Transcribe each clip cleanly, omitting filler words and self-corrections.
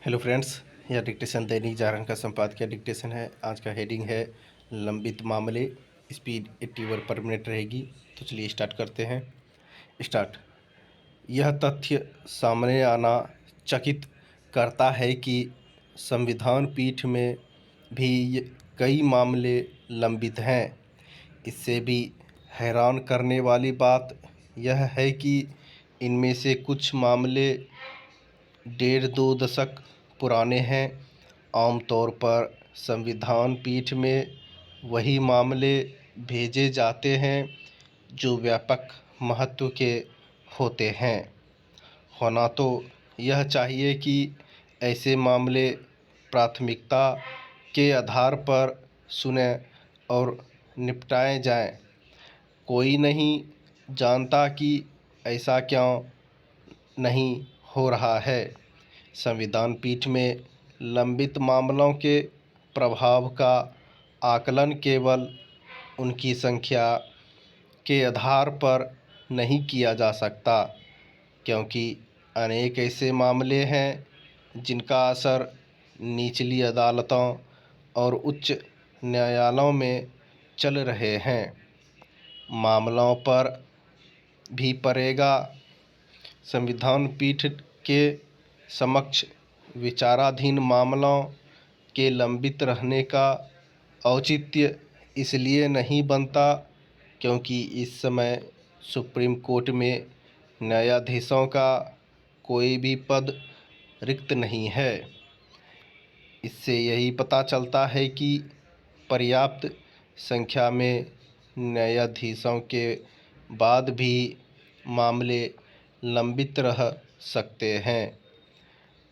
Hello friends, यह dictation Dainik Jagran का संपादकीय डिक्टेशन है। आज का हेडिंग है लंबित मामले, स्पीड 80 वर्ड पर मिनट रहेगी। तो चलिए स्टार्ट करते हैं। स्टार्ट। यह तथ्य सामने आना चकित करता है कि संविधान पीठ में भी कई मामले लंबित हैं। इससे भी हैरान करने वाली बात यह है कि इनमें से कुछ मामले 1.5-2 दशक पुराने हैं। आमतौर पर संविधान पीठ में वही मामले भेजे जाते हैं जो व्यापक महत्व के होते हैं। होना तो यह चाहिए कि ऐसे मामले प्राथमिकता के आधार पर सुने और निपटाए जाएं। कोई नहीं जानता कि ऐसा क्यों नहीं हो रहा है। संविधान पीठ में लंबित मामलों के प्रभाव का आकलन केवल उनकी संख्या के आधार पर नहीं किया जा सकता, क्योंकि अनेक ऐसे मामले हैं जिनका असर निचली अदालतों और उच्च न्यायालयों में चल रहे हैं मामलों पर भी पड़ेगा। संविधान पीठ के समक्ष विचाराधीन मामलों के लंबित रहने का औचित्य इसलिए नहीं बनता क्योंकि इस समय सुप्रीम कोर्ट में न्यायाधीशों का कोई भी पद रिक्त नहीं है। इससे यही पता चलता है कि पर्याप्त संख्या में न्यायाधीशों के बाद भी मामले लंबित रह सकते हैं।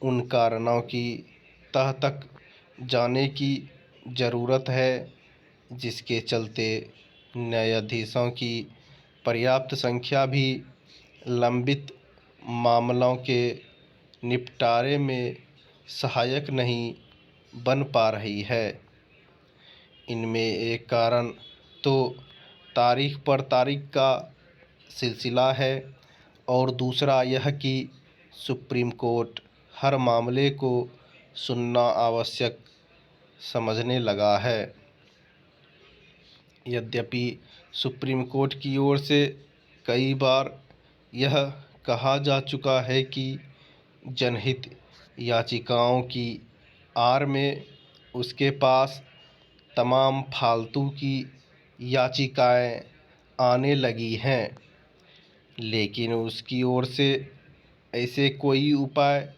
उन कारणों की तह तक जाने की ज़रूरत है जिसके चलते न्यायाधीशों की पर्याप्त संख्या भी लंबित मामलों के निपटारे में सहायक नहीं बन पा रही है। इनमें एक कारण तो तारीख पर तारीख का सिलसिला है और दूसरा यह कि सुप्रीम कोर्ट हर मामले को सुनना आवश्यक समझने लगा है। यद्यपि सुप्रीम कोर्ट की ओर से कई बार यह कहा जा चुका है कि जनहित याचिकाओं की आड़ में उसके पास तमाम फालतू की याचिकाएं आने लगी हैं, लेकिन उसकी ओर से ऐसे कोई उपाय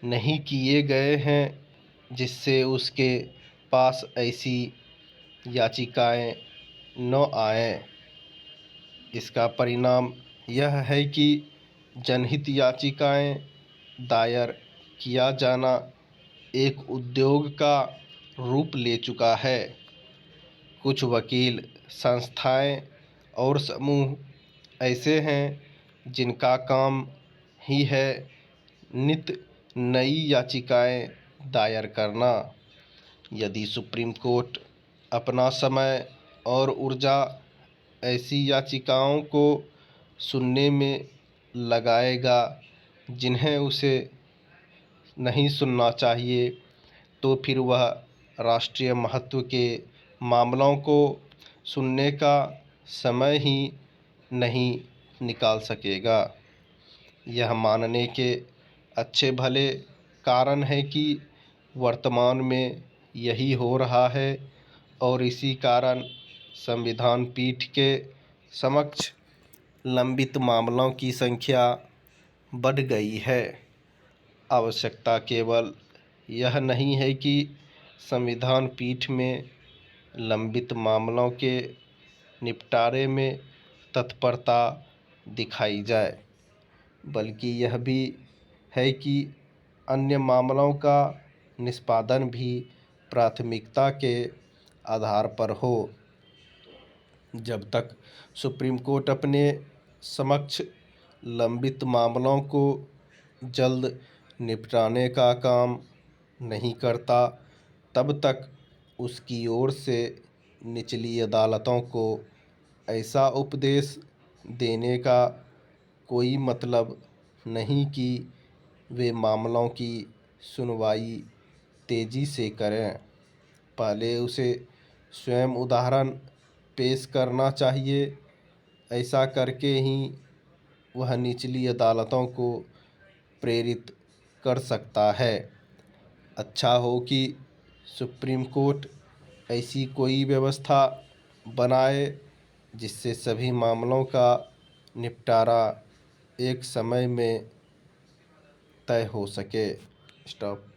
नहीं किए गए हैं जिससे उसके पास ऐसी याचिकाएं न आएं। इसका परिणाम यह है कि जनहित याचिकाएं दायर किया जाना एक उद्योग का रूप ले चुका है। कुछ वकील संस्थाएं और समूह ऐसे हैं जिनका काम ही है नित नई याचिकाएं दायर करना। यदि सुप्रीम कोर्ट अपना समय और ऊर्जा ऐसी याचिकाओं को सुनने में लगाएगा जिन्हें उसे नहीं सुनना चाहिए, तो फिर वह राष्ट्रीय महत्व के मामलों को सुनने का समय ही नहीं निकाल सकेगा। यह मानने के अच्छे भले कारण है कि वर्तमान में यही हो रहा है और इसी कारण संविधान पीठ के समक्ष लंबित मामलों की संख्या बढ़ गई है। आवश्यकता केवल यह नहीं है कि संविधान पीठ में लंबित मामलों के निपटारे में तत्परता दिखाई जाए, बल्कि यह भी है कि अन्य मामलों का निष्पादन भी प्राथमिकता के आधार पर हो। जब तक सुप्रीम कोर्ट अपने समक्ष लंबित मामलों को जल्द निपटाने का काम नहीं करता, तब तक उसकी ओर से निचली अदालतों को ऐसा उपदेश देने का कोई मतलब नहीं कि वे मामलों की सुनवाई तेजी से करें। पहले उसे स्वयं उदाहरण पेश करना चाहिए। ऐसा करके ही वह निचली अदालतों को प्रेरित कर सकता है। अच्छा हो कि सुप्रीम कोर्ट ऐसी कोई व्यवस्था बनाए जिससे सभी मामलों का निपटारा एक समय में तय हो सके। स्टॉप।